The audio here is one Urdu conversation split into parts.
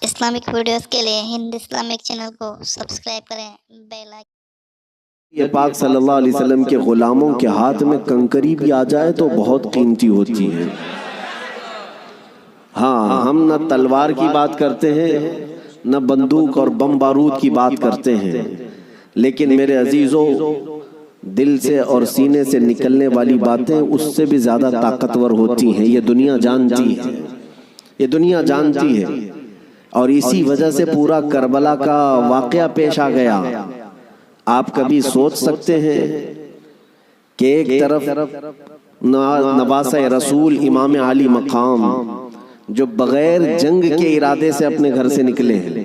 اسلامک ویڈیوز کے لیے ہند اسلامک چینل کو سبسکرائب کریں، بیل آئیکن۔ یہ پاک صلی اللہ علیہ وسلم کے غلاموں کے ہاتھ میں کنکری بھی آ جائے تو بہت قیمتی ہوتی ہے۔ ہاں، ہم نہ تلوار کی بات کرتے ہیں نہ بندوق اور بم بارود کی بات کرتے ہیں، لیکن میرے عزیزوں، دل سے اور سینے سے نکلنے والی باتیں اس سے بھی زیادہ طاقتور ہوتی ہیں۔ یہ دنیا جانتی ہے، یہ دنیا جانتی ہے، اور اسی وجہ سے پورا کربلا کا واقعہ پیش آ گیا۔ آپ کبھی سوچ سکتے ہیں کہ ایک طرف نواسہ رسول امام علی مقام جو بغیر جنگ کے ارادے سے اپنے گھر سے نکلے ہیں،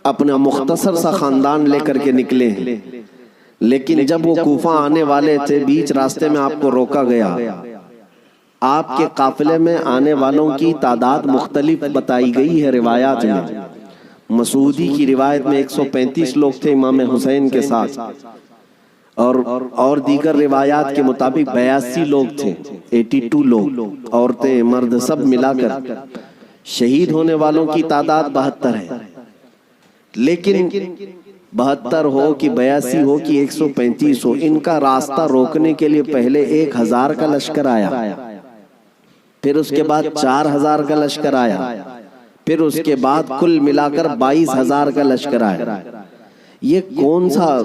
اپنا مختصر سا خاندان لے کر کے نکلے ہیں، لیکن جب وہ کوفہ آنے والے تھے، بیچ راستے میں آپ کو روکا گیا۔ آپ کے قافلے میں آنے والوں کی تعداد مختلف بتائی گئی ہے روایات میں۔ مسعودی کی روایت میں 135 لوگ تھے امام حسین کے ساتھ، اور دیگر روایات کے مطابق 82 لوگ تھے، 82 لوگ، عورتیں مرد سب ملا کر۔ شہید ہونے والوں کی تعداد 72 ہے، لیکن 72 ہو کہ 82 ہو کہ 135 ہو، ان کا راستہ روکنے کے لیے پہلے 1000 کا لشکر آیا، پھر اس کے بعد 4000 کا لشکر آیا، پھر اس کے بعد کل ملا کر 22000 کا لشکر آیا۔ یہ کون سا،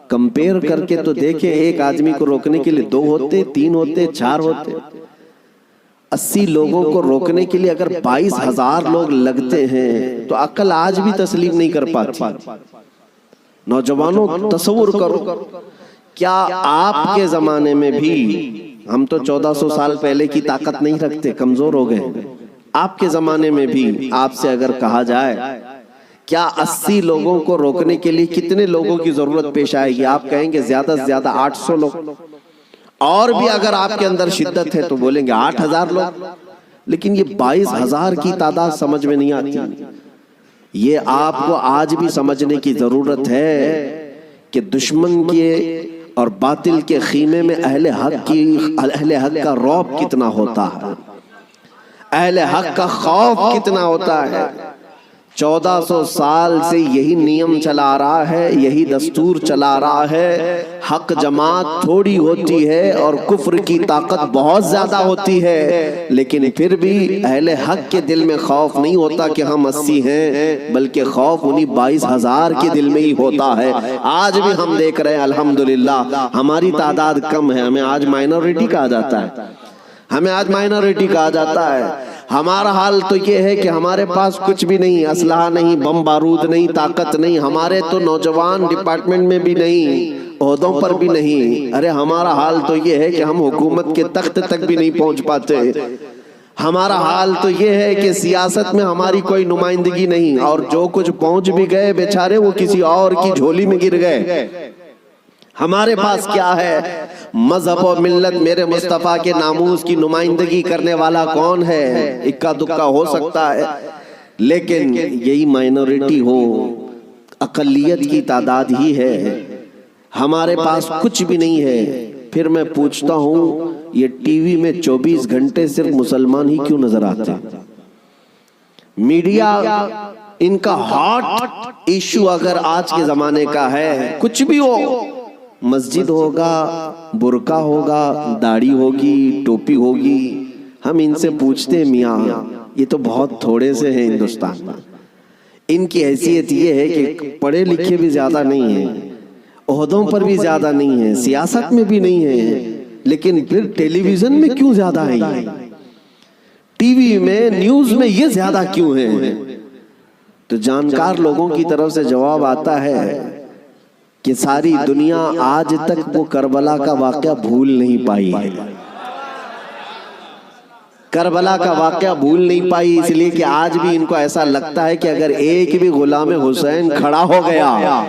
کمپیر کر کے تو دیکھیں، ایک آدمی کو روکنے کے لیے 2 ہوتے، 3 ہوتے، 4 ہوتے۔ 80 لوگوں کو روکنے کے لیے اگر 22000 لوگ لگتے ہیں تو عقل آج بھی تسلیم نہیں کر پاتی۔ نوجوانوں تصور کرو، کیا آپ کے زمانے میں بھی، ہم تو 1400 سال پہلے کی طاقت نہیں رکھتے، کمزور ہو گئے، آپ کے زمانے میں بھی آپ سے اگر کہا جائے کیا 80 لوگوں کو روکنے کے لیے کتنے لوگوں کی ضرورت پیش آئے گی، آپ کہیں گے زیادہ سے زیادہ 800 لوگ، اور بھی اگر آپ کے اندر شدت ہے تو بولیں گے 8000 لوگ، لیکن یہ 22000 کی تعداد سمجھ میں نہیں آتی۔ یہ آپ کو آج بھی سمجھنے کی ضرورت ہے کہ دشمن کے اور باطل کے خیمے میں اہل حق کا رعب کتنا ہوتا ہے، اہل حق کا خوف کتنا ہوتا ہے۔ 1400 سال سے یہی نیم چلا رہا ہے، یہی دستور چلا رہا ہے، حق جماعت تھوڑی ہوتی ہے اور کفر کی طاقت بہت زیادہ ہوتی ہے، لیکن پھر بھی اہل حق کے دل میں خوف نہیں ہوتا کہ ہم 80 ہیں، بلکہ خوف انہی 22000 کے دل میں ہی ہوتا ہے۔ آج بھی ہم دیکھ رہے ہیں الحمدللہ ہماری تعداد کم ہے، ہمیں آج مائنورٹی کہا جاتا ہے، ہمیں آج مائنورٹی کہا جاتا ہے۔ ہمارا حال تو یہ ہے کہ ہمارے پاس کچھ بھی نہیں، اسلحہ نہیں، بم بارود نہیں، طاقت نہیں، ہمارے تو نوجوان ڈپارٹمنٹ میں بھی نہیں، عہدوں پر بھی نہیں۔ ارے ہمارا حال تو یہ ہے کہ ہم حکومت کے تخت تک بھی نہیں پہنچ پاتے۔ ہمارا حال تو یہ ہے کہ سیاست میں ہماری کوئی نمائندگی نہیں، اور جو کچھ پہنچ بھی گئے بیچارے وہ کسی اور کی جھولی میں گر گئے۔ ہمارے پاس کیا ہے؟ مذہب و ملت میرے مصطفیٰ کے ناموس کی نمائندگی کرنے والا کون ہے؟ اکا دکا ہو سکتا ہے، لیکن یہی مائنورٹی ہو، اقلیت کی تعداد ہی ہے، ہمارے پاس کچھ بھی نہیں ہے۔ پھر میں پوچھتا ہوں، یہ ٹی وی میں 24 گھنٹے صرف مسلمان ہی کیوں نظر آتے؟ میڈیا ان کا ہاٹ ایشو اگر آج کے زمانے کا ہے، کچھ بھی ہو، مسجد ہوگا، برقع ہوگا، داڑھی ہوگی، ٹوپی ہوگی، ہم ان سے پوچھتے ہیں میاں یہ تو بہت تھوڑے سے ہیں ہندوستان میں، ان کی حیثیت یہ ہے کہ پڑھے لکھے بھی زیادہ نہیں ہیں، عہدوں پر بھی زیادہ نہیں ہیں، سیاست میں بھی نہیں ہیں، لیکن پھر ٹیلی ویژن میں کیوں زیادہ ہیں، ٹی وی میں، نیوز میں یہ زیادہ کیوں ہیں؟ تو جانکار لوگوں کی طرف سے جواب آتا ہے کہ ساری دنیا آج تک وہ کربلا کا واقعہ بھول نہیں پائی ہے، کربلا کا واقعہ بھول نہیں پائی، اس لیے کہ آج بھی ان کو ایسا لگتا ہے کہ اگر ایک بھی غلام حسین کھڑا ہو گیا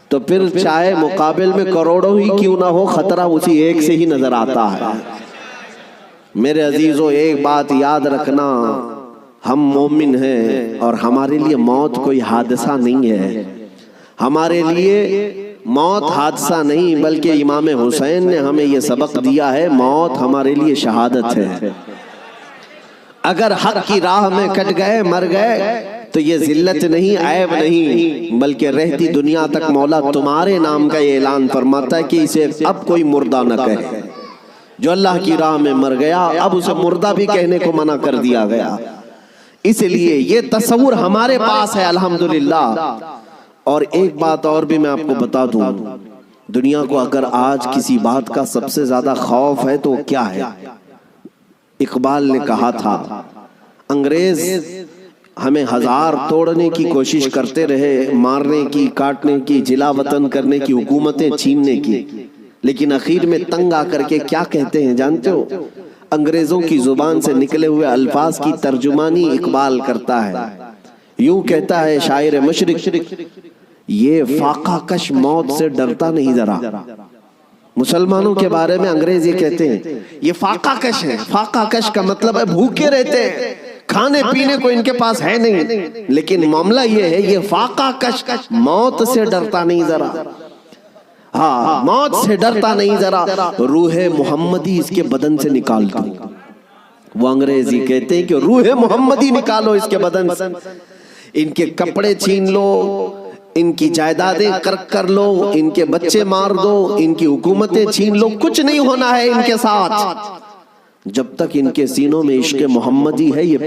تو پھر چاہے مقابل میں کروڑوں ہی کیوں نہ ہو، خطرہ اسی ایک سے ہی نظر آتا ہے۔ میرے عزیزوں، ایک بات یاد رکھنا، ہم مومن ہیں اور ہمارے لیے موت کوئی حادثہ نہیں ہے، ہمارے لیے موت حادثہ نہیں، بلکہ امام حسین نے ہمیں یہ سبق دیا ہے، موت ہمارے لیے شہادت ہے۔ اگر حق کی راہ میں کٹ گئے، مر گئے، تو تو یہ ذلت نہیں، عیب نہیں، بلکہ رہتی دنیا تک مولا تمہارے نام کا یہ اعلان فرماتا ہے کہ اسے اب کوئی مردہ نہ کہے۔ جو اللہ کی راہ میں مر گیا اب اسے مردہ بھی کہنے کو منع کر دیا گیا۔ اس لیے یہ تصور ہمارے پاس ہے الحمدللہ۔ اور ایک بات اور بھی میں آپ کو بتا دوں، دنیا کو اگر آج کسی بات کا سب سے زیادہ خوف ہے تو کیا ہے؟ اقبال نے کہا تھا انگریز ہمیں ہزار توڑنے کی کوشش کرتے رہے، مارنے کی، کاٹنے کی، جلا وطن کرنے کی، حکومتیں چھیننے کی، لیکن اخیر میں تنگ آ کر کے کیا کہتے ہیں جانتے ہو؟ انگریزوں کی زبان سے نکلے ہوئے الفاظ کی ترجمانی اقبال کرتا ہے، یوں کہتا ہے شاعر مشرق، یہ فاقہ کش موت سے ڈرتا نہیں ذرا۔ مسلمانوں کے بارے میں انگریز یہ کہتے ہیں یہ فاقہ کش ہے۔ فاقہ کش کا مطلب ہے بھوکے رہتے ہیں، کھانے پینے کو ان کے پاس ہے نہیں، لیکن معاملہ یہ ہے یہ فاقہ کش موت سے ڈرتا نہیں ذرا۔ ہاں، موت سے ڈرتا نہیں ذرا، روح محمدی اس کے بدن سے نکال دو۔ وہ انگریز یہ کہتے ہیں کہ روح محمدی نکالو اس کے بدن سے، ان کے کپڑے چھین لو، ان کی جائیدادیں کرک کر لو، ان کے بچے مار دو، ان کی حکومتیں چھین لو، کچھ نہیں ہونا ہے ان کے ساتھ جب تک ان کے سینوں میں عشق محمدی ہے۔ یہ